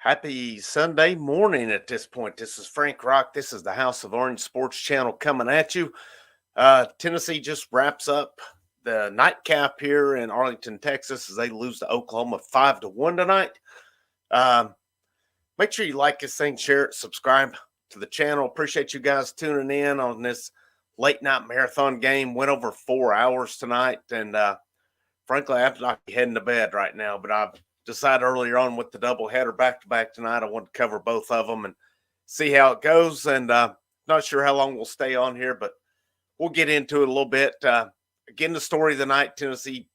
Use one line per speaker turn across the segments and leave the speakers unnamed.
Happy Sunday morning at this point. This is Frank Rock. This is the House of Orange Sports Channel coming at you. Tennessee just wraps up the nightcap here in Arlington, Texas, as they lose to Oklahoma 5-1 tonight. Um, Make sure you like this thing, share it, subscribe to the channel. Appreciate you guys tuning in on this late night marathon game. Went over 4 hours tonight, and frankly, I have to not be heading to bed right now, but I've decided earlier on with the doubleheader back to back tonight, I want to cover both of them and see how it goes. And not sure how long we'll stay on here, but we'll get into it a little bit. Again, the story of the night: Tennessee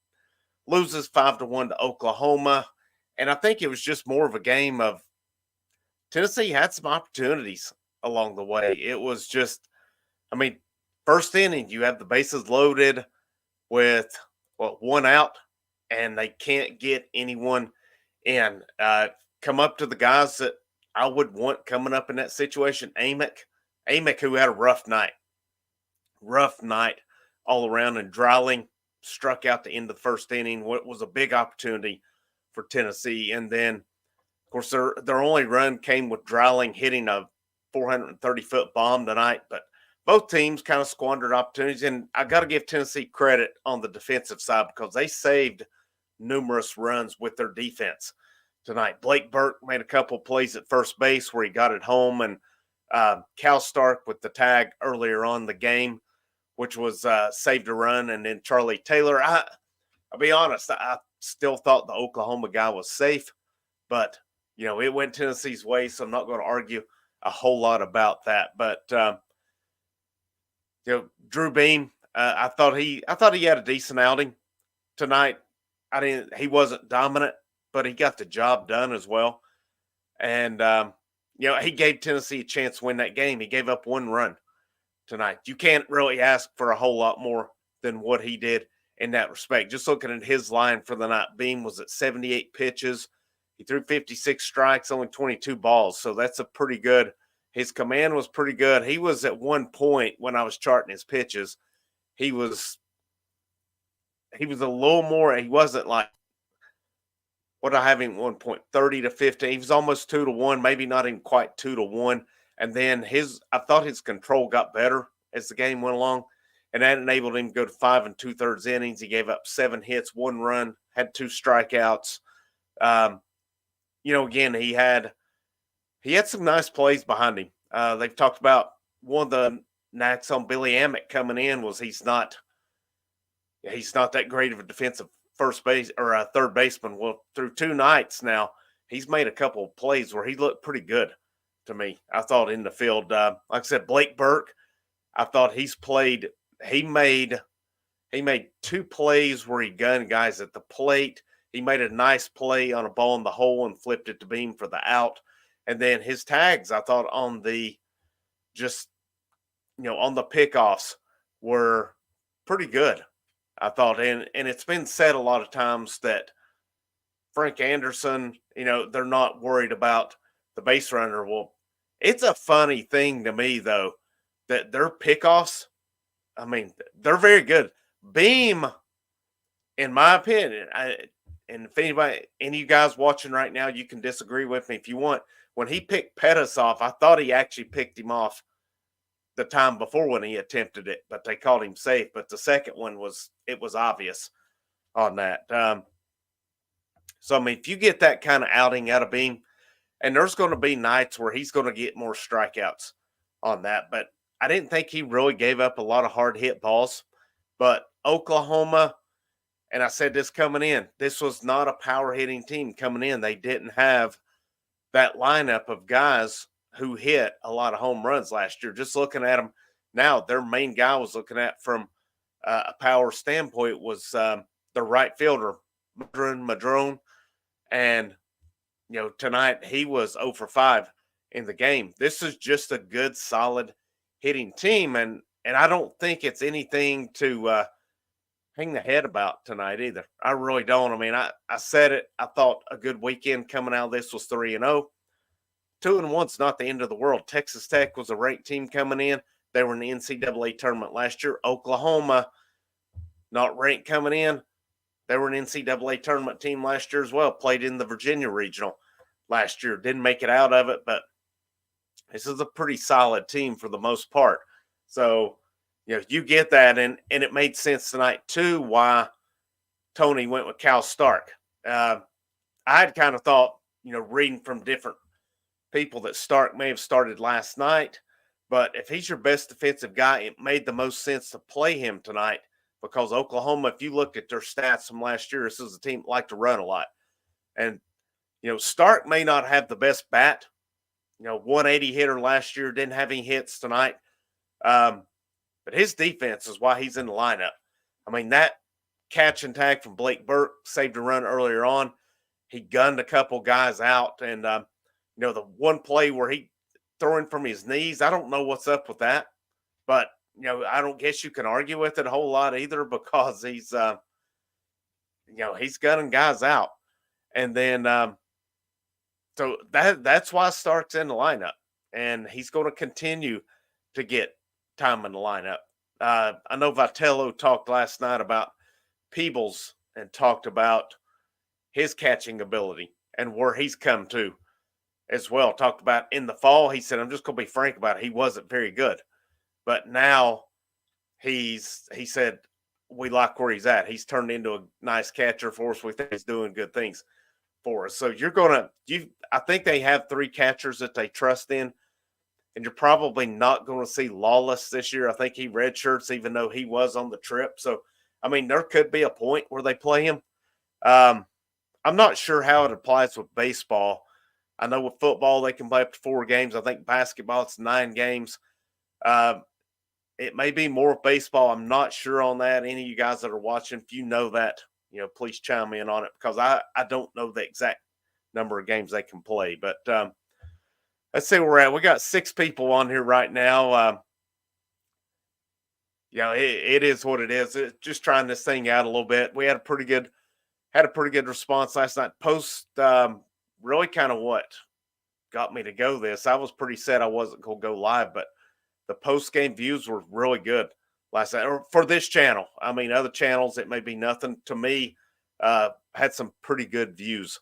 loses 5-1 to Oklahoma, and I think it was just more of a game of Tennessee had some opportunities along the way. It was just, I mean, first inning, you have the bases loaded with one out, and they can't get anyone in. Come up to the guys that I would want coming up in that situation. Amick, who had a rough night all around, and Dreiling struck out the end of the first inning. What was a big opportunity for Tennessee, and then of course their only run came with Dreiling hitting a 430-foot bomb tonight, but both teams kind of squandered opportunities, and I got to give Tennessee credit on the defensive side because they saved numerous runs with their defense tonight. Blake Burke made a couple plays at first base where he got it home, and Cal Stark with the tag earlier on the game, which was saved a run, and then Charlie Taylor. I'll be honest, I still thought the Oklahoma guy was safe, but it went Tennessee's way, so I'm not going to argue a whole lot about that. But Drew Beam, I thought he had a decent outing tonight. He wasn't dominant, but he got the job done as well. And he gave Tennessee a chance to win that game. He gave up one run tonight. You can't really ask for a whole lot more than what he did in that respect. Just looking at his line for the night, Beam was at 78 pitches. He threw 56 strikes, only 22 balls. So that's a pretty good. His command was pretty good. He was at one point when I was charting his pitches, he was a little more. He wasn't like what I have him 1.30 to 15. He was almost 2-1, maybe not even quite 2-1. And then I thought his control got better as the game went along, and that enabled him to go to 5 2/3 innings. He gave up 7 hits, 1 run, had 2 strikeouts. Again, he had some nice plays behind him. They've talked about one of the knacks on Billy Amick coming in was he's not that great of a defensive first base or a third baseman. Well, through 2 nights now, he's made a couple of plays where he looked pretty good to me. I thought in the field, like I said, Blake Burke, I thought he made 2 plays where he gunned guys at the plate. He made a nice play on a ball in the hole and flipped it to Beam for the out. And then his tags, I thought on the pickoffs were pretty good. I thought, and it's been said a lot of times that Frank Anderson, they're not worried about the base runner. Well, it's a funny thing to me, though, that their pickoffs, I mean, they're very good. Beam, in my opinion, and if any of you guys watching right now, you can disagree with me if you want. When he picked Pettis off, I thought he actually picked him off the time before when he attempted it, but they called him safe. But the second one was obvious on that. So, I mean, if you get that kind of outing out of Beam, and there's going to be nights where he's going to get more strikeouts on that, but I didn't think he really gave up a lot of hard hit balls. But Oklahoma, and I said this coming in, this was not a power hitting team coming in. They didn't have that lineup of guys who hit a lot of home runs last year. Just looking at them now, their main guy was looking at from a power standpoint was the right fielder, Madrone. And, tonight he was 0 for 5 in the game. This is just a good, solid hitting team. And I don't think it's anything to hang the head about tonight either. I really don't. I mean, I said it. I thought a good weekend coming out of this was 3-0. 2-1's not the end of the world. Texas Tech was a ranked team coming in. They were in the NCAA tournament last year. Oklahoma, not ranked coming in. They were an NCAA tournament team last year as well. Played in the Virginia Regional last year. Didn't make it out of it, but this is a pretty solid team for the most part. So, you get that, and it made sense tonight too why Tony went with Cal Stark. Uh, I had kind of thought, reading from different people that Stark may have started last night, but if he's your best defensive guy, it made the most sense to play him tonight because Oklahoma, if you look at their stats from last year, this is a team that liked to run a lot. And, Stark may not have the best bat. 180 hitter last year, didn't have any hits tonight. But his defense is why he's in the lineup. I mean, that catch and tag from Blake Burke saved a run earlier on. He gunned a couple guys out. And, the one play where he throwing from his knees, I don't know what's up with that. But, I don't guess you can argue with it a whole lot either because he's gunning guys out. And then so that's why Stark's in the lineup. And he's going to continue to get time in the lineup. I know Vitello talked last night about Peebles and talked about his catching ability and where he's come to as well. Talked about in the fall, he said, I'm just going to be frank about it. He wasn't very good. But now he said, we like where he's at. He's turned into a nice catcher for us. We think he's doing good things for us. So I think they have 3 catchers that they trust in. And you're probably not going to see Lawless this year. I think he redshirts even though he was on the trip. So, I mean, there could be a point where they play him. I'm not sure how it applies with baseball. I know with football, they can play up to 4 games. I think basketball, it's 9 games. It may be more of baseball. I'm not sure on that. Any of you guys that are watching, if you know that, please chime in on it because I don't know the exact number of games they can play. But let's see where we're at. We got 6 people on here right now. It is what it is. It's just trying this thing out a little bit. We had a pretty good response last night. Post really kind of what got me to go this. I was pretty sad I wasn't going to go live, but the post game views were really good last night or for this channel. I mean, other channels, it may be nothing to me. Had some pretty good views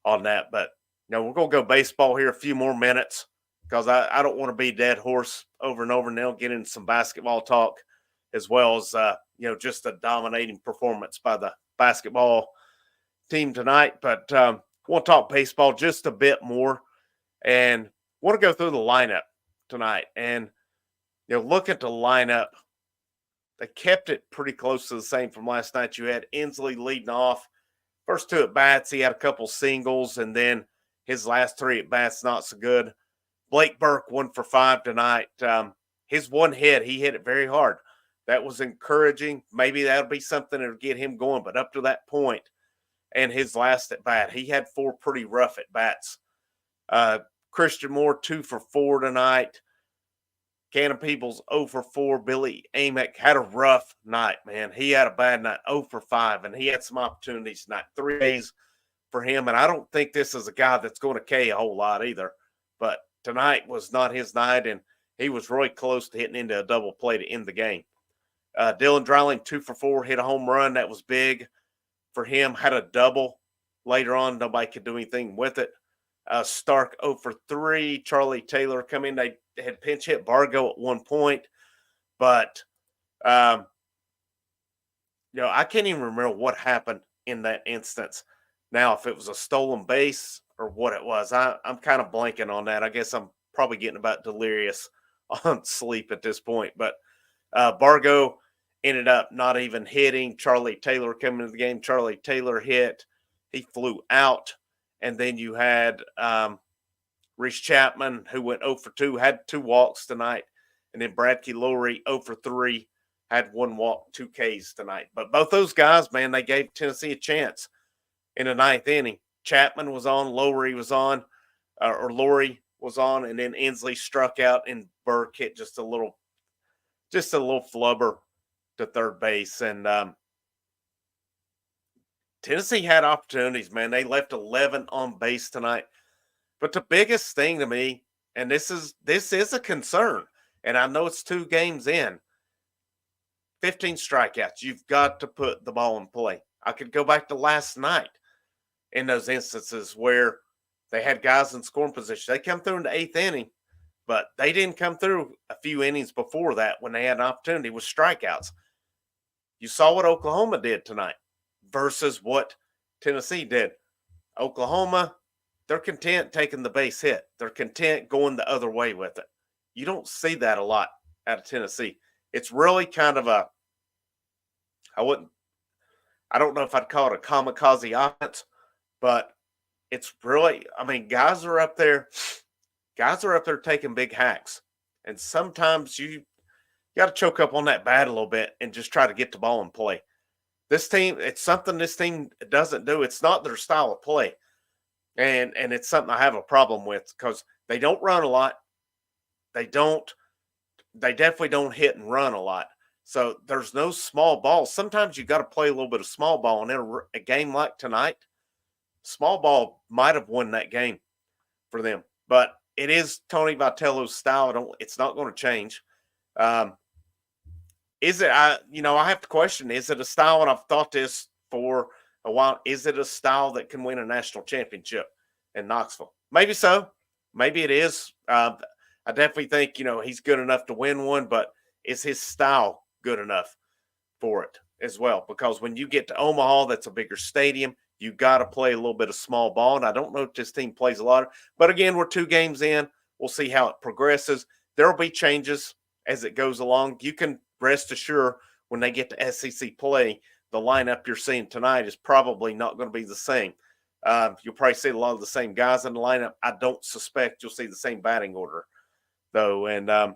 on that, but we're going to go baseball here a few more minutes because I don't want to be dead horse over and over. And they'll get into some basketball talk as well as, just a dominating performance by the basketball team tonight. But we'll talk baseball just a bit more and want to go through the lineup tonight. And, look at the lineup. They kept it pretty close to the same from last night. You had Inslee leading off. First 2 at bats, he had a couple singles, and then his last 3 at bats, not so good. Blake Burke, 1 for 5 tonight. His one hit, he hit it very hard. That was encouraging. Maybe that'll be something that'll get him going. But up to that point, and his last at bat, he had 4 pretty rough at bats. Christian Moore, 2 for 4 tonight. Cannon Peebles, 0 for 4. Billy Amick had a rough night, man. He had a bad night, 0 for 5, and he had some opportunities tonight. 3 days for him, and I don't think this is a guy that's going to K a whole lot either. But tonight was not his night, and he was really close to hitting into a double play to end the game. Dylan Dreiling, 2 for 4, hit a home run. That was big for him. Had a double later on. Nobody could do anything with it. Stark 0 for 3. Charlie Taylor come in. They had pinch hit Bargo at one point, but I can't even remember what happened in that instance. Now, if it was a stolen base or what it was, I'm kind of blanking on that. I guess I'm probably getting about delirious on sleep at this point. But Bargo ended up not even hitting. Charlie Taylor coming into the game. Charlie Taylor hit. He flew out. And then you had Reese Chapman, who went 0 for 2, had 2 walks tonight. And then Bradkey Lowry, 0 for 3, had 1 walk, 2 Ks tonight. But both those guys, man, they gave Tennessee a chance in the 9th inning. Chapman was on, Lowry was on, Lowry was on, and then Inslee struck out, and Burke hit just a little flubber to third base. And Tennessee had opportunities, man. They left 11 on base tonight. But the biggest thing to me, and this is a concern, and I know it's 2 games in, 15 strikeouts. You've got to put the ball in play. I could go back to last night in those instances where They had guys in scoring position. They come through in the 8th inning, but they didn't come through a few innings before that when they had an opportunity with strikeouts. You saw what Oklahoma did tonight versus what Tennessee did. Oklahoma, they're content taking the base hit. They're content going the other way with it. You don't see that a lot out of Tennessee. It's really kind of I don't know if I'd call it a kamikaze offense, but it's really, I mean, guys are up there taking big hacks. And sometimes you got to choke up on that bat a little bit and just try to get the ball in play. This team, it's something this team doesn't do. It's not their style of play. And it's something I have a problem with because they don't run a lot. They definitely don't hit and run a lot. So there's no small balls. Sometimes you got to play a little bit of small ball. And in a game like tonight, small ball might have won that game for them. But it is Tony Vitello's style. It's not going to change. Is it? I have to question: is it a style? And I've thought this for a while. Is it a style that can win a national championship in Knoxville? Maybe so. Maybe it is. I definitely think he's good enough to win one, but is his style good enough for it as well? Because when you get to Omaha, that's a bigger stadium. You got to play a little bit of small ball, and I don't know if this team plays a lot. But again, we're 2 games in. We'll see how it progresses. There will be changes as it goes along. You can rest assured when they get to SEC play, the lineup you're seeing tonight is probably not going to be the same. You'll probably see a lot of the same guys in the lineup. I don't suspect you'll see the same batting order, though. And, I've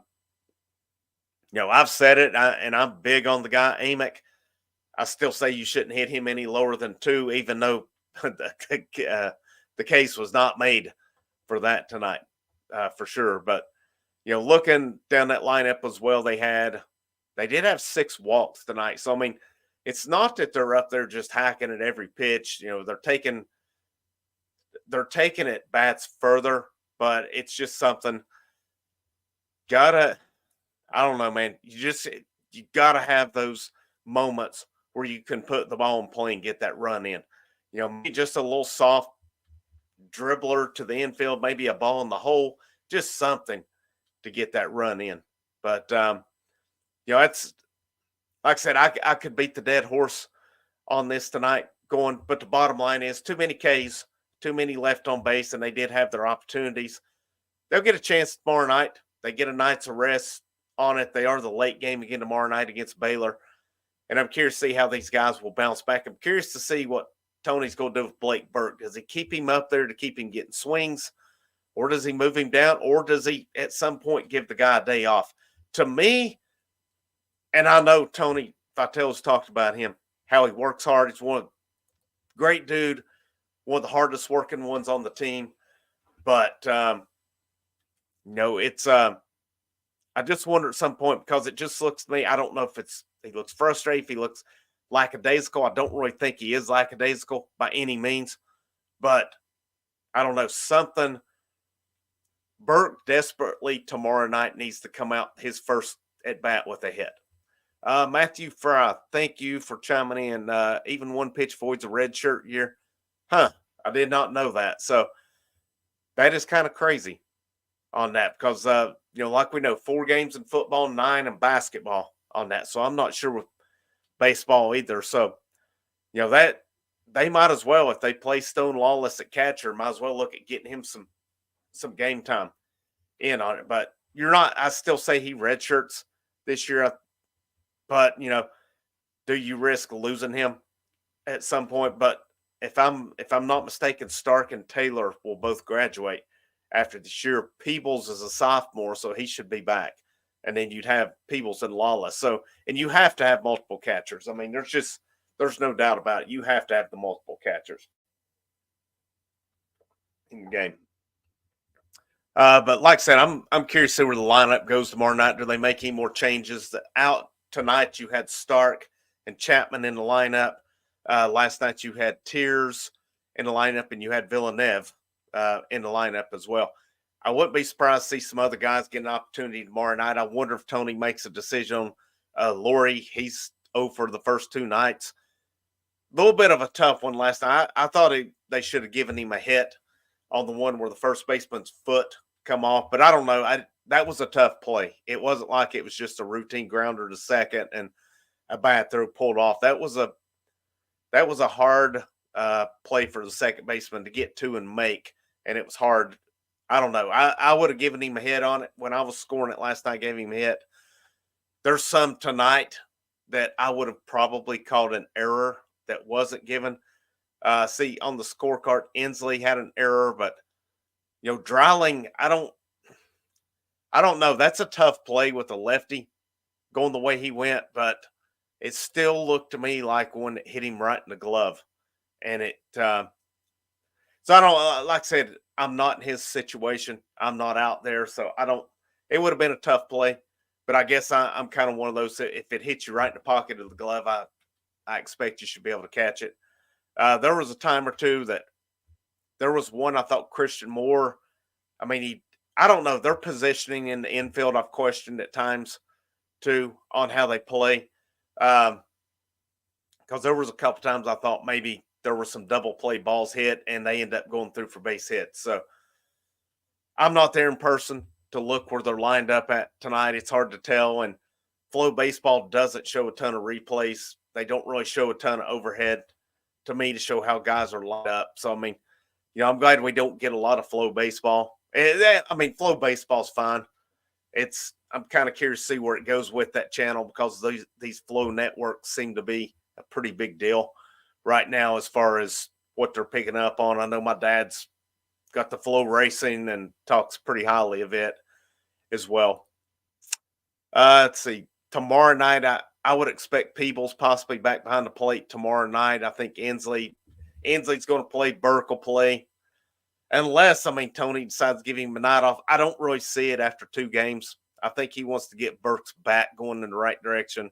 said it, and I'm big on the guy, Amick. I still say you shouldn't hit him any lower than 2, even though the case was not made for that tonight, for sure. But, looking down that lineup as well, they did have 6 walks tonight. So, I mean, it's not that they're up there just hacking at every pitch. They're taking it bats further, but it's just something I don't know, man. You gotta have those moments where you can put the ball in play and get that run in. Maybe just a little soft dribbler to the infield, maybe a ball in the hole, just something to get that run in. But it's like I said, I could beat the dead horse on this tonight but the bottom line is too many Ks, too many left on base, and they did have their opportunities. They'll get a chance tomorrow night. They get a night's of rest on it. They are the late game again tomorrow night against Baylor. And I'm curious to see how these guys will bounce back. I'm curious to see what Tony's going to do with Blake Burke. Does he keep him up there to keep him getting swings? Or does he move him down? Or does he at some point give the guy a day off? To me, and I know Tony Vitello's talked about him, how he works hard. He's great dude, one of the hardest working ones on the team. But, it's I just wonder at some point because it just looks to me, I don't know if he looks frustrated, if he looks lackadaisical. I don't really think he is lackadaisical by any means. But I don't know, something. Burke desperately tomorrow night needs to come out his first at bat with a hit. Matthew Fry, thank you for chiming in. Even one pitch voids a red shirt year. I did not know that. So that is kind of crazy on that because, like we know, 4 games in football, 9 in basketball on that. So I'm not sure with baseball either. So, that they might as well, if they play Stone Lawless at catcher, might as well look at getting him some game time in on it. But I still say he redshirts this year. But, do you risk losing him at some point? But if I'm not mistaken, Stark and Taylor will both graduate after this year. Peebles is a sophomore, so he should be back. And then you'd have Peebles and Lawless. So, and you have to have multiple catchers. I mean, there's no doubt about it. You have to have the multiple catchers in the game. But like I said, I'm curious to see where the lineup goes tomorrow night. Do they make any more changes? Out tonight, you had Stark and Chapman in the lineup. Last night, you had Tears in the lineup, and you had Villeneuve in the lineup as well. I wouldn't be surprised to see some other guys get an opportunity tomorrow night. I wonder if Tony makes a decision on Laurie. He's over the first 2 nights. A little bit of a tough one last night. I thought they should have given him a hit on the one where the first baseman's foot come off. But I don't know. That was a tough play. It wasn't like it was just a routine grounder to second and a bat throw pulled off. That was a hard play for the second baseman to get to and make, and it was hard. I don't know. I would have given him a hit on it when I was scoring it last night. Gave him a hit. There's some tonight that I would have probably called an error that wasn't given. See on the scorecard, Inslee had an error, but Dreiling, I don't know. That's a tough play with a lefty going the way he went, but it still looked to me like one that hit him right in the glove, and it. So I don't like I said, I'm not in his situation. I'm not out there, so I don't. It would have been a tough play, but I guess I'm kind of one of those that if it hits you right in the pocket of the glove, I expect you should be able to catch it. There was a time or two that there was one I thought Christian Moore. I mean, I don't know. Their positioning in the infield, I've questioned at times too on how they play. Because there was a couple times I thought maybe there were some double play balls hit and they end up going through for base hits. So I'm not there in person to look where they're lined up at tonight. It's hard to tell. And Flow Baseball doesn't show a ton of replays. They don't really show a ton of overhead to me to show how guys are lined up. So, I mean, I'm glad we don't get a lot of Flow Baseball. I mean, Flow Baseball's fine. I'm kind of curious to see where it goes with that channel because these Flow networks seem to be a pretty big deal right now as far as what they're picking up on. I know my dad's got the Flow Racing and talks pretty highly of it as well. Let's see. Tomorrow night, I would expect Peebles possibly back behind the plate tomorrow night. I think Inslee's going to play. Burke will play. Unless, Tony decides to give him a night off. I don't really see it after 2 games. I think he wants to get Burke's bat going in the right direction.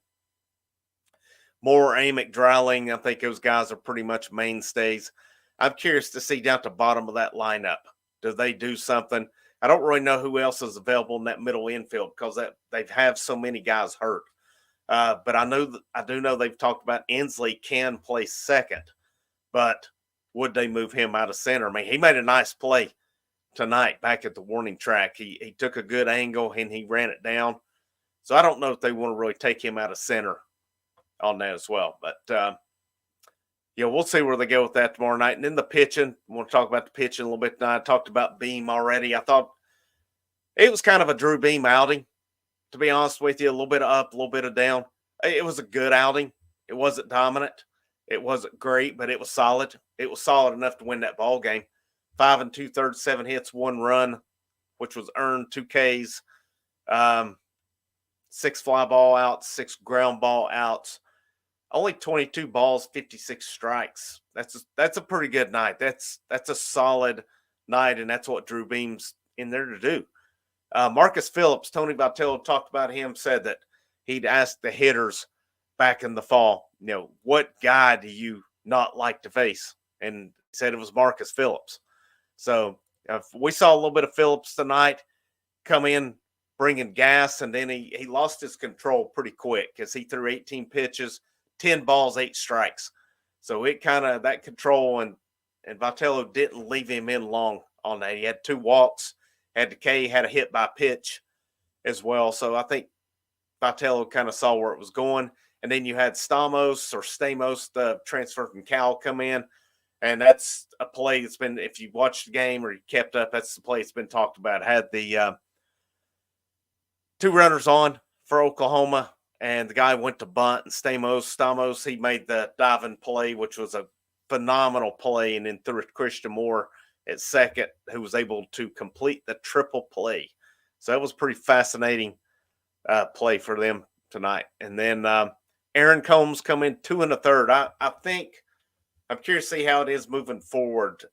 Moore, Amick, Dreiling, I think those guys are pretty much mainstays. I'm curious to see down at the bottom of that lineup. Do they do something? I don't really know who else is available in that middle infield because they have so many guys hurt. But I do know they've talked about Inslee can play second, but would they move him out of center? He made a nice play tonight back at the warning track. He took a good angle and he ran it down. So I don't know if they want to really take him out of center on that as well. But we'll see where they go with that tomorrow night. And then the pitching, I want to talk about the pitching a little bit. I talked about Beam already. I thought it was kind of a Drew Beam outing, to be honest with you. A little bit of up, a little bit of down. It was a good outing. It wasn't dominant. It wasn't great, but it was solid. It was solid enough to win that ball game. 5 2/3, 7 hits, 1 run, which was earned, 2 Ks, 6 fly ball outs, 6 ground ball outs. Only 22 balls, 56 strikes. That's a pretty good night. That's a solid night, and that's what Drew Beam's in there to do. Marcus Phillips, Tony Vitello talked about him, said that he'd asked the hitters back in the fall, what guy do you not like to face? And he said it was Marcus Phillips. So we saw a little bit of Phillips tonight come in bringing gas, and then he lost his control pretty quick because he threw 18 pitches, 10 balls, 8 strikes. So it kind of that control, and Vitello didn't leave him in long on that. He had 2 walks, had the K, had a hit by pitch as well. So I think Vitello kind of saw where it was going. And then you had Stamos, the transfer from Cal, come in. And that's a play that's been, if you watched the game or you kept up, that's the play that's been talked about. Had the 2 runners on for Oklahoma, and the guy went to bunt, and Stamos, he made the diving play, which was a phenomenal play, and then threw Christian Moore at second, who was able to complete the triple play. So that was pretty fascinating play for them tonight. And then Aaron Combs come in 2 1/3. I think I'm curious to see how it is moving forward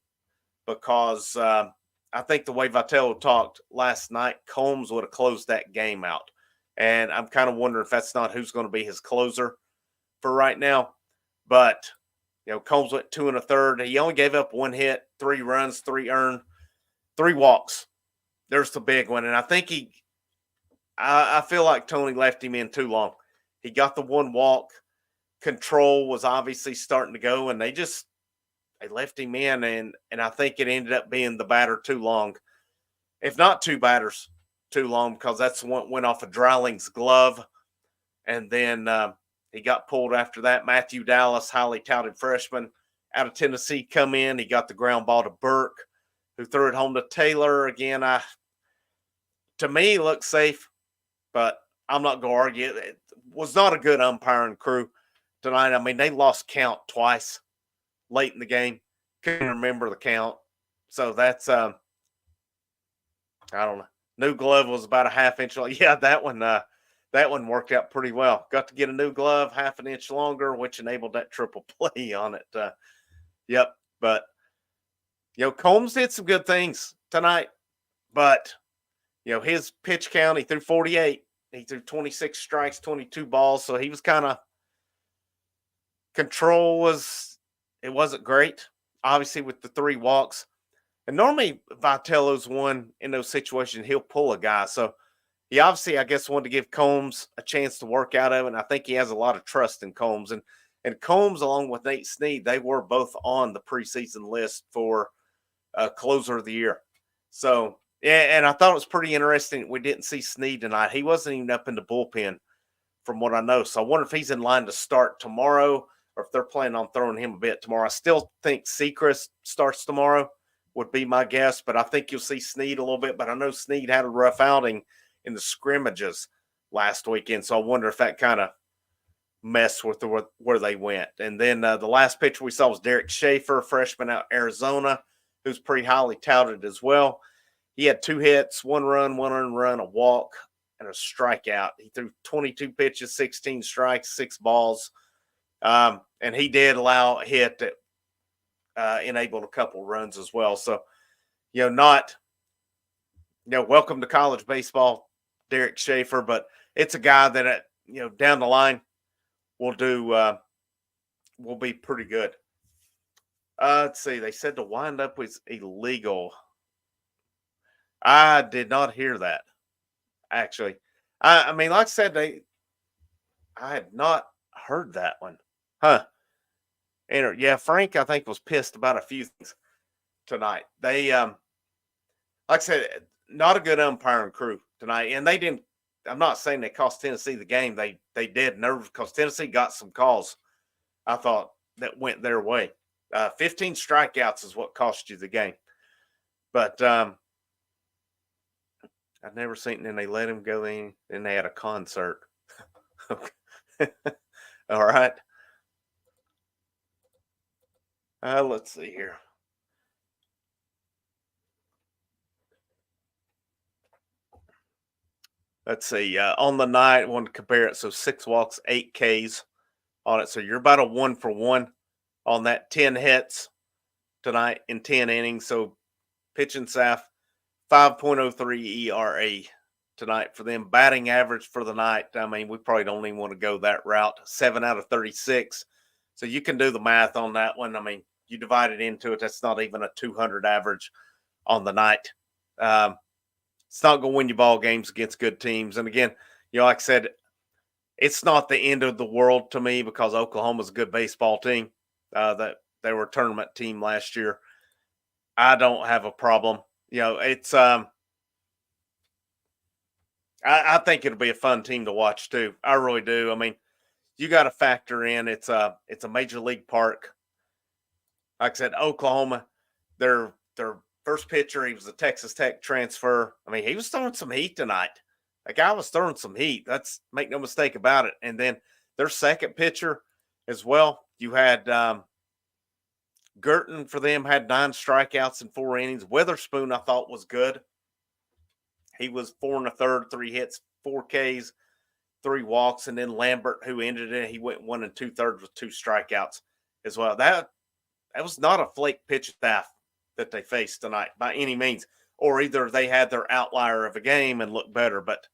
because I think the way Vitello talked last night, Combs would have closed that game out. And I'm kind of wondering if that's not who's going to be his closer for right now. But, Combs went 2 1/3. He only gave up 1 hit, 3 runs, 3 earned, 3 walks. There's the big one. And I think I feel like Tony left him in too long. He got the 1 walk. Control was obviously starting to go, and they just they left him in, and I think it ended up being the batter too long, if not two batters too long, because that's what went off of Dryling's glove, and then he got pulled after that. Matthew Dallas, highly touted freshman out of Tennessee, come in. He got the ground ball to Burke, who threw it home to Taylor. Again, to me, looks safe, but I'm not going to argue. It was not a good umpiring crew tonight. I mean, they lost count twice late in the game. Couldn't remember the count. So that's, I don't know. New glove was about a half inch long. Yeah, that one worked out pretty well. Got to get a new glove, half an inch longer, which enabled that triple play on it. Yep. But, Combs did some good things tonight, but, his pitch count, he threw 48. He threw 26 strikes, 22 balls. So he was kind of, control it wasn't great, obviously, with the 3 walks. And normally Vitello's one in those situations, he'll pull a guy. So he obviously, I guess, wanted to give Combs a chance to work out of it. And I think he has a lot of trust in Combs. And Combs, along with Nate Snead, they were both on the preseason list for closer of the year. So, yeah, and I thought it was pretty interesting. We didn't see Snead tonight. He wasn't even up in the bullpen from what I know. So I wonder if he's in line to start tomorrow or if they're planning on throwing him a bit tomorrow. I still think Sechrist starts tomorrow would be my guess, but I think you'll see Snead a little bit. But I know Snead had a rough outing in the scrimmages last weekend, so I wonder if that kind of messed with where they went. And then the last pitcher we saw was Derek Schaefer, freshman out Arizona, who's pretty highly touted as well. He had 2 hits, 1 run, 1 earned run, a walk, and a strikeout. He threw 22 pitches, 16 strikes, 6 balls. And he did allow a hit that enabled a couple runs as well. So, welcome to college baseball, Derek Schaefer, but it's a guy that, down the line will be pretty good. Let's see. They said the windup was illegal. I did not hear that, actually. I mean, like I said, I had not heard that one. Huh. And yeah, Frank, I think, was pissed about a few things tonight. They, like I said, not a good umpiring crew tonight. And they didn't, I'm not saying they cost Tennessee the game. They did nerve because Tennessee got some calls, I thought, that went their way. 15 strikeouts is what cost you the game. But I've never seen it, and they let him go in, and they had a concert. All right. Let's see here. Let's see. On the night, I want to compare it. So 6 walks, 8 Ks on it. So you're about a 1-for-1 on that. 10 hits tonight in 10 innings. So pitching staff, 5.03 ERA tonight for them. Batting average for the night, I mean, we probably don't even want to go that route. 7 out of 36. So you can do the math on that one. I mean, you divide it into it, that's not even a 200 average on the night. It's not going to win you ball games against good teams. And again, like I said, it's not the end of the world to me because Oklahoma's a good baseball team. That they were a tournament team last year. I don't have a problem. It's I think it'll be a fun team to watch too. I really do. I mean, you got to factor in it's a major league park. Like I said, Oklahoma, their first pitcher, he was a Texas Tech transfer. I mean, he was throwing some heat tonight. That guy was throwing some heat. That's make no mistake about it. And then their second pitcher as well. You had Girton for them had 9 strikeouts in 4 innings. Witherspoon, I thought, was good. He was 4 1/3, 3 hits, 4 Ks, 3 walks, and then Lambert, who ended it, he went 1 2/3 with 2 strikeouts as well. That was not a flake pitch staff that they faced tonight by any means, or either they had their outlier of a game and looked better. But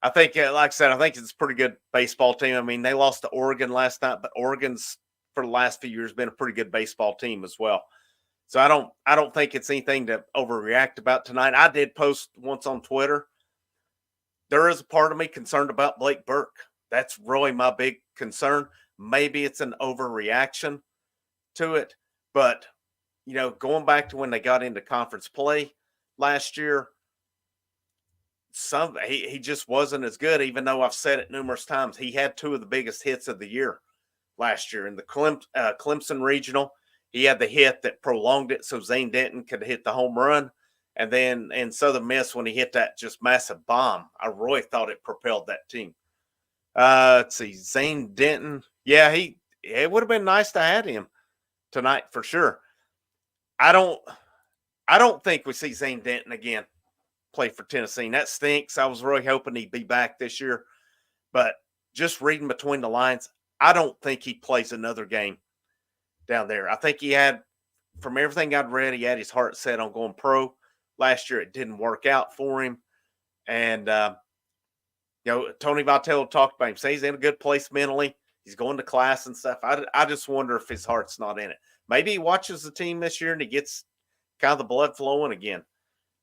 I think, like I said, I think it's a pretty good baseball team. I mean, they lost to Oregon last night, but Oregon's for the last few years been a pretty good baseball team as well. So I don't think it's anything to overreact about tonight. I did post once on Twitter. There is a part of me concerned about Blake Burke. That's really my big concern. Maybe it's an overreaction to it. But, going back to when they got into conference play last year, he just wasn't as good, even though I've said it numerous times. He had two of the biggest hits of the year last year in the Clemson Regional. He had the hit that prolonged it so Zane Denton could hit the home run. And then in Southern Miss, when he hit that just massive bomb, I really thought it propelled that team. Let's see, Zane Denton. Yeah, it would have been nice to have him tonight for sure. I don't think we see Zane Denton again play for Tennessee. And that stinks. I was really hoping he'd be back this year. But just reading between the lines, I don't think he plays another game down there. I think from everything I'd read, he had his heart set on going pro. Last year, it didn't work out for him. And, Tony Vitello talked about him, say he's in a good place mentally. He's going to class and stuff. I just wonder if his heart's not in it. Maybe he watches the team this year and he gets kind of the blood flowing again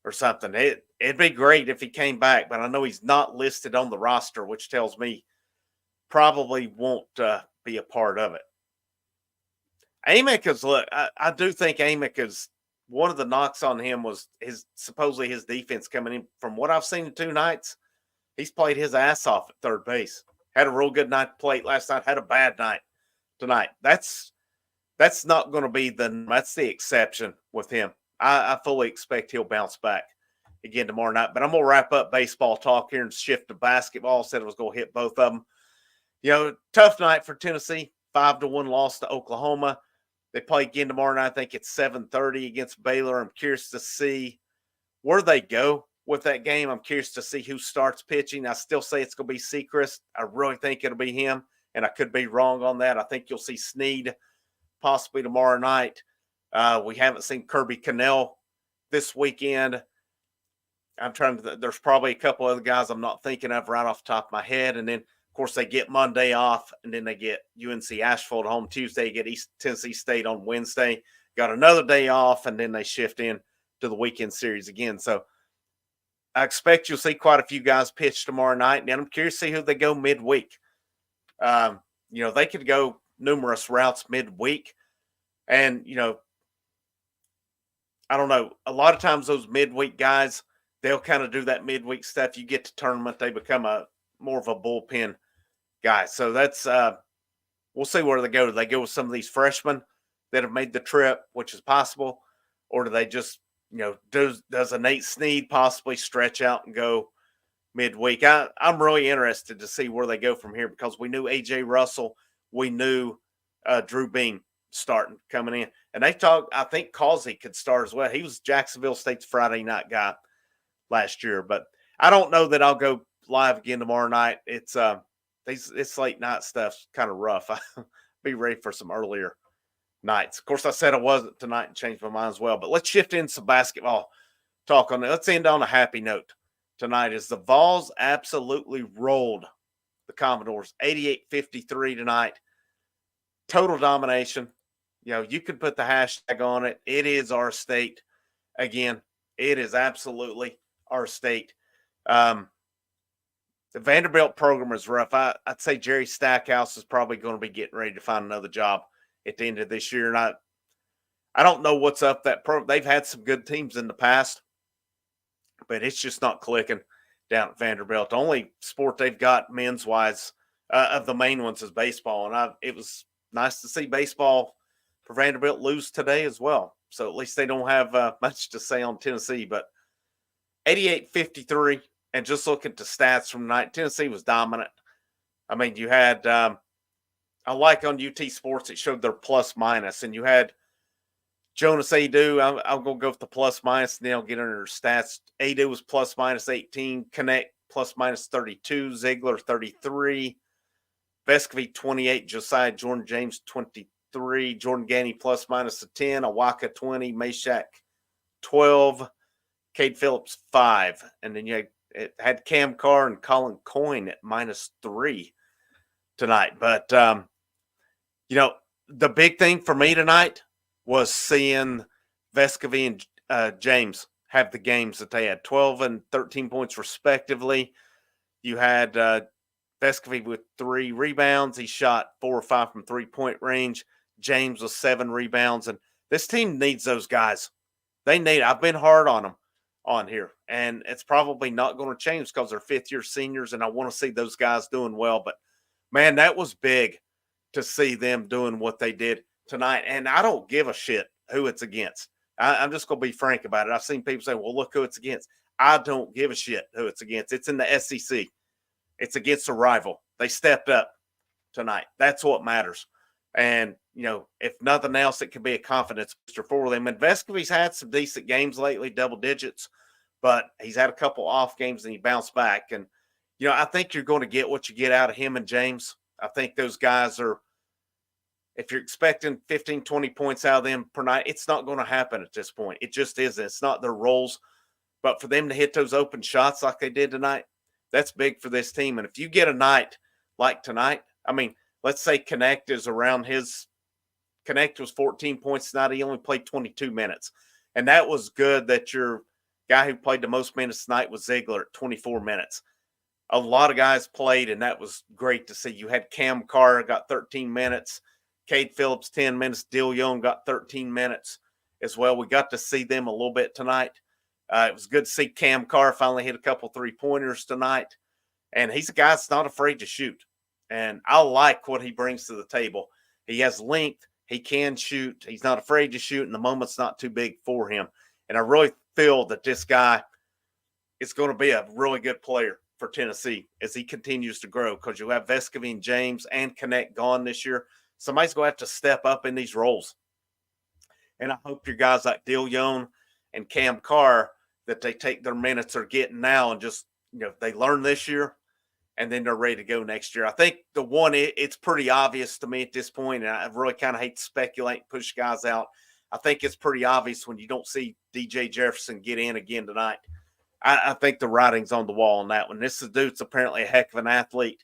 or something. It'd be great if he came back, but I know he's not listed on the roster, which tells me probably won't be a part of it. Amick is, look, I do think Amick is, one of the knocks on him was supposedly his defense coming in. From what I've seen in 2 nights, he's played his ass off at third base. Had a real good night plate last night, had a bad night tonight. That's not going to be that's the exception with him. I fully expect he'll bounce back again tomorrow night. But I'm going to wrap up baseball talk here and shift to basketball. Said I was going to hit both of them. Tough night for Tennessee. 5-1 loss to Oklahoma. They play again tomorrow night. I think it's 7:30 against Baylor. I'm curious to see where they go with that game. I'm curious to see who starts pitching. I still say it's going to be Sechrist. I really think it'll be him, and I could be wrong on that. I think you'll see Snead possibly tomorrow night. We haven't seen Kirby Cannell this weekend. There's probably a couple other guys I'm not thinking of right off the top of my head. And then, of course, they get Monday off, and then they get UNC Asheville home Tuesday, get East Tennessee State on Wednesday, got another day off, and then they shift in to the weekend series again. So I expect you'll see quite a few guys pitch tomorrow night, and I'm curious to see who they go midweek. They could go numerous routes midweek, and, I don't know. A lot of times those midweek guys, they'll kind of do that midweek stuff. You get to tournament, they become more of a bullpen guy. So that's we'll see where they go. Do they go with some of these freshmen that have made the trip, which is possible, or do they just does a Nate Snead possibly stretch out and go midweek? I'm really interested to see where they go from here because we knew AJ Russell, we knew Drew Beam starting coming in, and they talked. I think Causey could start as well. He was Jacksonville State's Friday night guy last year, but I don't know that I'll go live again tomorrow night. It's late night stuff's kind of rough. I'll be ready for some earlier nights. Of course, I said I wasn't tonight and changed my mind as well. But let's shift into some basketball talk on it. Let's end on a happy note tonight. As the Vols absolutely rolled the Commodores 88-53 tonight. Total domination. You could put the hashtag on it. It is our state. Again, it is absolutely our state. The Vanderbilt program is rough. I'd say Jerry Stackhouse is probably going to be getting ready to find another job at the end of this year. And I don't know what's up that program. They've had some good teams in the past, but it's just not clicking down at Vanderbilt. The only sport they've got men's wise of the main ones is baseball. And it was nice to see baseball for Vanderbilt lose today as well. So at least they don't have much to say on Tennessee, but 88-53. And just look at the stats from tonight, Tennessee was dominant. I mean, you had, I like on UT Sports, it showed their plus minus, and you had Jonas Adu. I'm going to go with the plus minus, and then I'll get under their stats. Adu was plus minus 18, Connect plus minus 32, Ziegler 33, Vescovy 28, Josiah Jordan James 23, Jordan Ganey plus minus a 10, Awaka 20, Meshack 12, Cade Phillips 5, and then it had Cam Carr and Colin Coyne at -3 tonight. But, the big thing for me tonight was seeing Vescovy and James have the games that they had, 12 and 13 points respectively. You had Vescovy with 3 rebounds. He shot 4 or 5 from three-point range. James with 7 rebounds. And this team needs those guys. I've been hard on them on here, and it's probably not going to change because they're fifth-year seniors, and I want to see those guys doing well. But man, that was big to see them doing what they did tonight. And I don't give a shit who it's against. I'm just going to be frank about it. I've seen people say, well, look who it's against. I don't give a shit who it's against. It's in the SEC. It's against a rival. They stepped up tonight. That's what matters. And, if nothing else, it could be a confidence booster for them. And Vescovi's had some decent games lately, double digits, but he's had a couple off games and he bounced back. And, I think you're going to get what you get out of him and James. I think those guys are, if you're expecting 15, 20 points out of them per night, it's not going to happen at this point. It just isn't. It's not their roles. But for them to hit those open shots like they did tonight, that's big for this team. And if you get a night like tonight, let's say Connect is around his – Connect was 14 points tonight. He only played 22 minutes. And that was good that your guy who played the most minutes tonight was Ziegler at 24 minutes. A lot of guys played, and that was great to see. You had Cam Carr got 13 minutes. Cade Phillips, 10 minutes. Dill Young got 13 minutes as well. We got to see them a little bit tonight. It was good to see Cam Carr finally hit a couple three-pointers tonight. And he's a guy that's not afraid to shoot. And I like what he brings to the table. He has length. He can shoot. He's not afraid to shoot, and the moment's not too big for him. And I really feel that this guy is going to be a really good player for Tennessee as he continues to grow, because you'll have Vescovi and James and Connect gone this year. Somebody's going to have to step up in these roles. And I hope your guys like Dill Young and Cam Carr, that they take their minutes they're getting now and just, they learn this year and then they're ready to go next year. I think the one, it's pretty obvious to me at this point, and I really kind of hate to speculate and push guys out. I think it's pretty obvious when you don't see DJ Jefferson get in again tonight. I think the writing's on the wall on that one. This dude's apparently a heck of an athlete.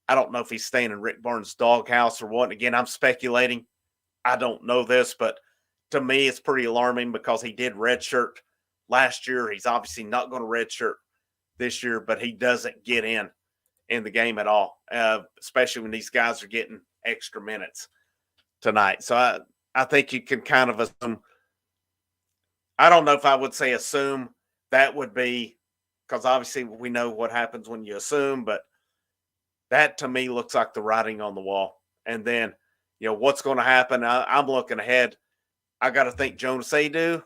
I don't know if he's staying in Rick Barnes' doghouse or what. Again, I'm speculating. I don't know this, but to me, it's pretty alarming because he did redshirt last year. He's obviously not going to redshirt this year, but he doesn't get in the game at all, especially when these guys are getting extra minutes tonight. So I think you can kind of assume. I don't know if I would say assume. That would be, because obviously we know what happens when you assume, but that to me looks like the writing on the wall. And then, what's going to happen? I'm looking ahead. I got to think Jonas Adu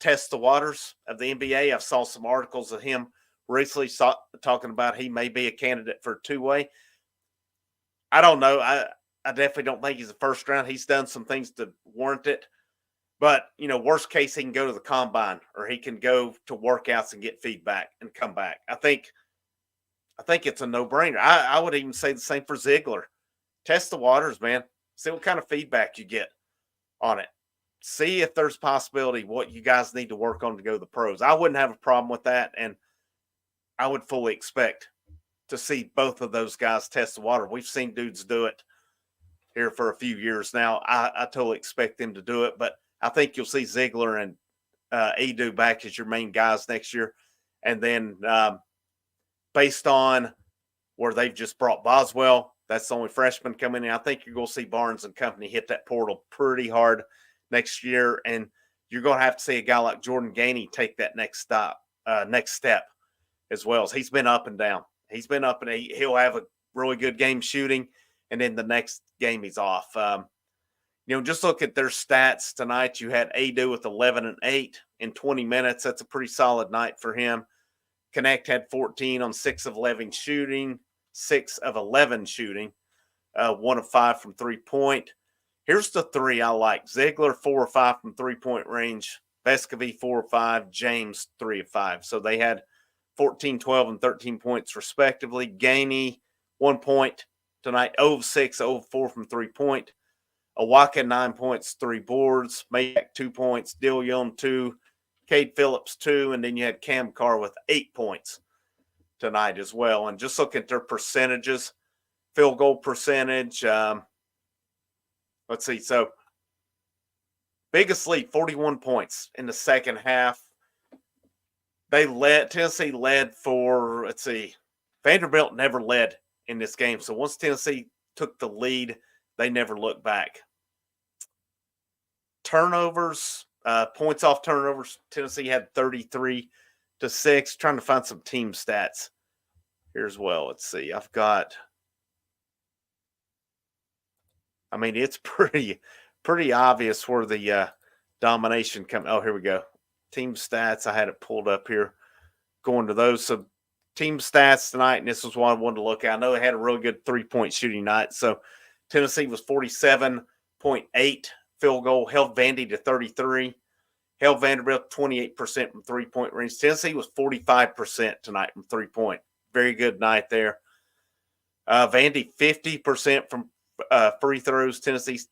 test the waters of the NBA. I've saw some articles of him recently talking about he may be a candidate for a two-way. I don't know. I definitely don't think he's a first round. He's done some things to warrant it. But, worst case, he can go to the combine or he can go to workouts and get feedback and come back. I think it's a no-brainer. I would even say the same for Ziegler. Test the waters, man. See what kind of feedback you get on it. See if there's possibility what you guys need to work on to go to the pros. I wouldn't have a problem with that, and I would fully expect to see both of those guys test the water. We've seen dudes do it here for a few years now. I totally expect them to do it, but I think you'll see Ziegler and Adu back as your main guys next year. And then based on where they've just brought Boswell, that's the only freshman coming in. I think you're going to see Barnes and company hit that portal pretty hard next year. And you're going to have to see a guy like Jordan Gainey take that next step as well. As he's been up and down. He's been up and he'll have a really good game shooting. And then the next game he's off. Just look at their stats tonight. You had Adu with 11 and 8 in 20 minutes. That's a pretty solid night for him. Connect had 14 on 6 of 11 shooting, 1 of 5 from 3-point. Here's the three I like. Ziegler, 4 or 5 from 3-point range. Vescovi, 4 or 5. James, 3 of 5. So they had 14, 12, and 13 points respectively. Gainey, 1 point tonight. 0 of 6, 0 of 4 from 3-point. Awaka, 9 points, 3 boards. Mayak, 2 points. Dill Young, 2. Cade Phillips, 2. And then you had Cam Carr with 8 points tonight as well. And just look at their percentages. Field goal percentage. Let's see. So, biggest lead, 41 points in the second half. Tennessee led for, Vanderbilt never led in this game. So, once Tennessee took the lead, they never looked back turnovers, points off turnovers, Tennessee had 33-6. Trying to find some team stats here as well. Let's see. It's pretty obvious where the domination comes. Oh, here we go. Team stats. I had it pulled up here. Going to those. So team stats tonight, and this was what I wanted to look at. I know they had a really good 3-point shooting night. So Tennessee was 47.8 field goal, held Vandy to 33, held Vanderbilt 28% from 3-point range. Tennessee was 45% tonight from 3-point. Very good night there. Vandy 50% from free throws. Tennessee's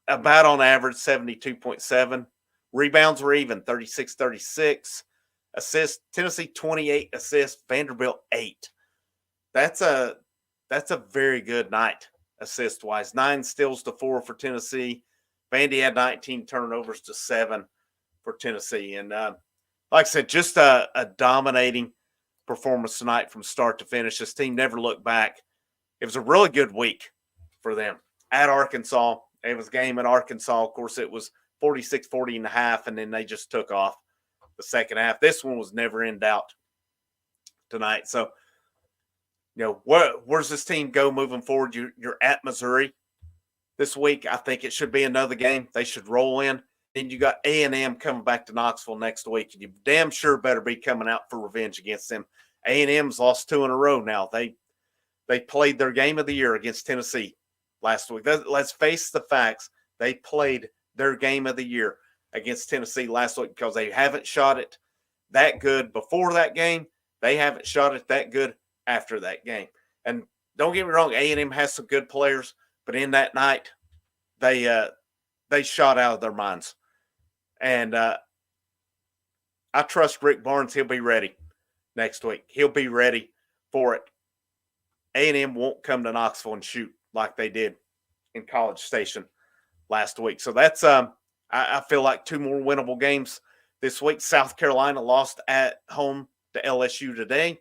about on average 72.7. Rebounds were even 36-36. Assists, Tennessee 28 assists, Vanderbilt 8. That's a very good night assist wise. 9 steals to 4 for Tennessee. Vandy had 19 turnovers to 7 for Tennessee. And like I said, just a dominating performance tonight from start to finish. This team never looked back. It was a really good week for them at Arkansas. It was a game in Arkansas. Of course, it was 46-40 and a half, and then they just took off the second half. This one was never in doubt tonight. So, where's this team go moving forward? You're at Missouri this week. I think it should be another game. They should roll in. Then you got A&M coming back to Knoxville next week. And you damn sure better be coming out for revenge against them. A&M's lost 2 in a row now. They played their game of the year against Tennessee last week. Let's face the facts. They played their game of the year against Tennessee last week because they haven't shot it that good before that game. They haven't shot it that good after that game. And don't get me wrong, A&M has some good players, but in that night, they shot out of their minds. And I trust Rick Barnes. He'll be ready next week. He'll be ready for it. A&M won't come to Knoxville and shoot like they did in College Station last week. So that's I feel like 2 more winnable games this week. South Carolina lost at home to LSU today.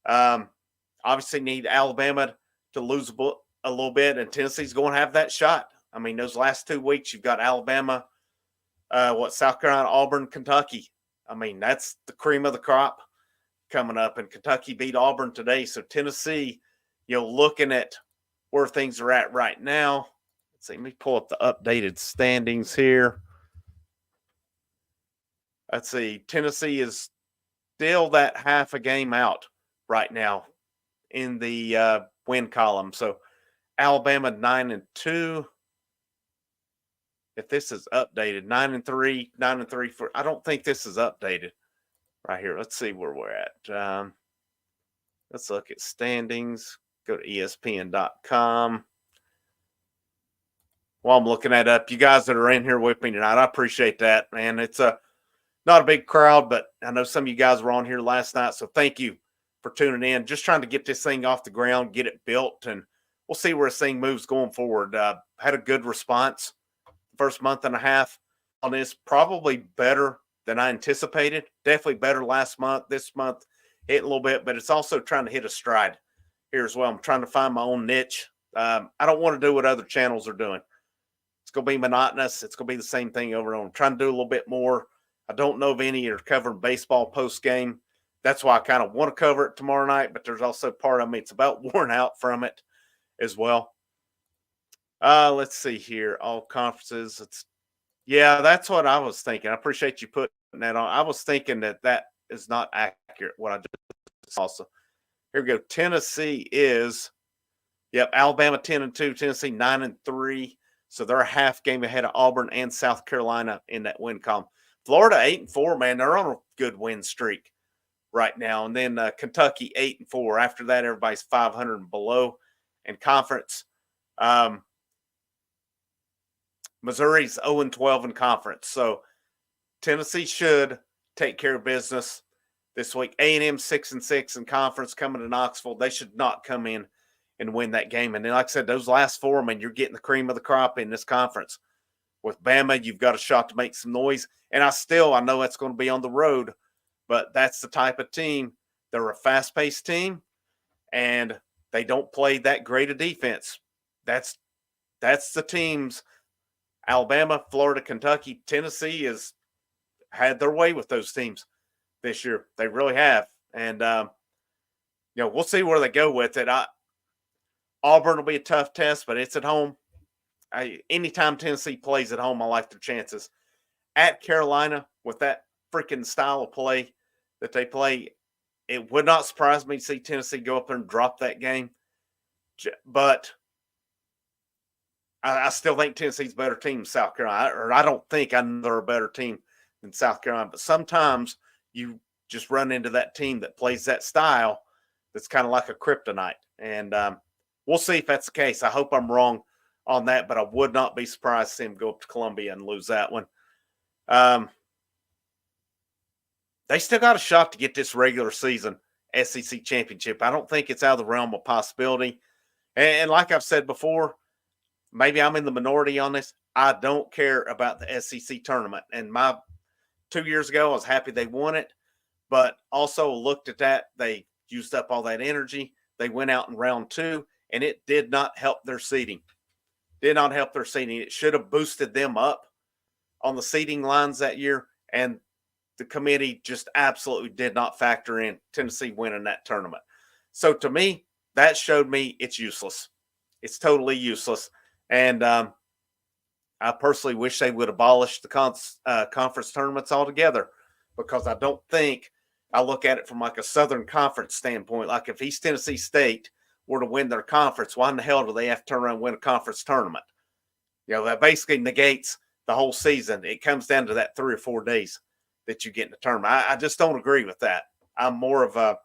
Obviously need Alabama to lose a little bit, and Tennessee's going to have that shot. I mean, those last 2 weeks, you've got Alabama, South Carolina, Auburn, Kentucky. I mean, that's the cream of the crop coming up, and Kentucky beat Auburn today. So Tennessee, looking at where things are at right now. Let's see, let me pull up the updated standings here. Let's see, Tennessee is still that half a game out right now in the win column. So Alabama 9-2. If this is updated, 9-3 for. I don't think this is updated right here. Let's see where we're at. Let's look at standings. Go to ESPN.com. While I'm looking that up, you guys that are in here with me tonight, I appreciate that, man. It's not a big crowd, but I know some of you guys were on here last night, so thank you for tuning in. Just trying to get this thing off the ground, get it built, and we'll see where this thing moves going forward. Had a good response first month and a half on this, probably better than I anticipated. Definitely better last month. This month hit a little bit, but it's also trying to hit a stride here as well. I'm trying to find my own niche. I don't want to do what other channels are doing. It's going to be monotonous. It's going to be the same thing over and over. I'm trying to do a little bit more. I don't know if any are covering baseball post game. That's why I kind of want to cover it tomorrow night, but there's also part of me, it's about worn out from it as well. Let's see here. All conferences. That's what I was thinking. I appreciate you putting that on. I was thinking that is not accurate, what I just also. Here we go. Tennessee is, Alabama 10-2, Tennessee 9-3. So they're a half game ahead of Auburn and South Carolina in that win column. Florida 8-4, man. They're on a good win streak right now. And then Kentucky 8-4. After that, everybody's 500 and below in conference. Missouri's 0-12 in conference. So Tennessee should take care of business this week. A&M 6-6 in conference coming to Knoxville. They should not come in and win that game. And then, like I said, those last 4, man, you're getting the cream of the crop in this conference. With Bama, you've got a shot to make some noise. And I know that's going to be on the road, but that's the type of team. They're a fast-paced team, and they don't play that great a defense. That's the teams Alabama, Florida, Kentucky, Tennessee has had their way with those teams this year. They really have. And, we'll see where they go with it. Auburn will be a tough test, but it's at home. Anytime Tennessee plays at home, I like their chances. At Carolina, with that freaking style of play that they play, it would not surprise me to see Tennessee go up there and drop that game. But I still think Tennessee's a better team than South Carolina. Or I don't think I know they're a better team than South Carolina. But sometimes you just run into that team that plays that style that's kind of like a kryptonite. And we'll see if that's the case. I hope I'm wrong on that, but I would not be surprised to see him go up to Columbia and lose that one. They still got a shot to get this regular season SEC championship. I don't think it's out of the realm of possibility. And like I've said before, maybe I'm in the minority on this. I don't care about the SEC tournament. And 2 years ago, I was happy they won it, but also looked at that. They used up all that energy. They went out in round 2, and it did not help their seeding. It should have boosted them up on the seeding lines that year, and the committee just absolutely did not factor in Tennessee winning that tournament. So to me, that showed me it's useless. It's totally useless. And I personally wish they would abolish the conference tournaments altogether, because I don't think I look at it from like a Southern Conference standpoint. Like if East Tennessee State were to win their conference, why in the hell do they have to turn around and win a conference tournament? That basically negates the whole season. It comes down to that 3 or 4 days that you get in the tournament. I just don't agree with that. I'm more of a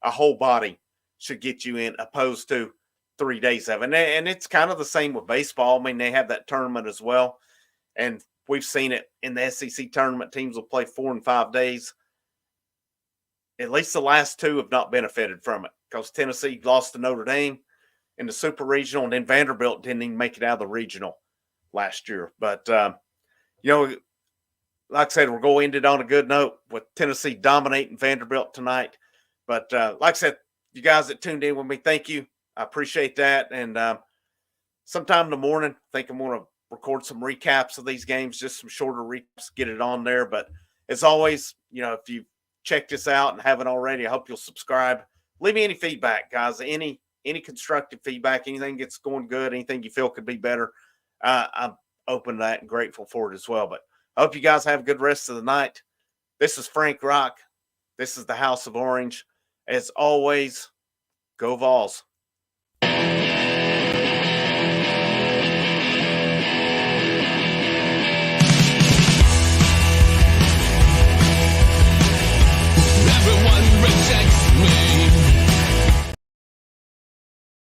whole body should get you in, opposed to 3 days of it. And it's kind of the same with baseball. I mean, they have that tournament as well. And we've seen it in the SEC tournament. Teams will play 4 and 5 days. At least the last 2 have not benefited from it, because Tennessee lost to Notre Dame in the Super Regional, and then Vanderbilt didn't even make it out of the regional last year. But, like I said, we're going to end it on a good note with Tennessee dominating Vanderbilt tonight. But like I said, you guys that tuned in with me, thank you. I appreciate that. And sometime in the morning, I think I'm going to record some recaps of these games, just some shorter recaps, get it on there. But as always, if you check this out and haven't already, I hope you'll subscribe. Leave me any feedback, guys. Any constructive feedback, anything that's going good, anything you feel could be better. I'm open to that and grateful for it as well. But I hope you guys have a good rest of the night. This is Frank Rock. This is the House of Orange. As always, go Vols.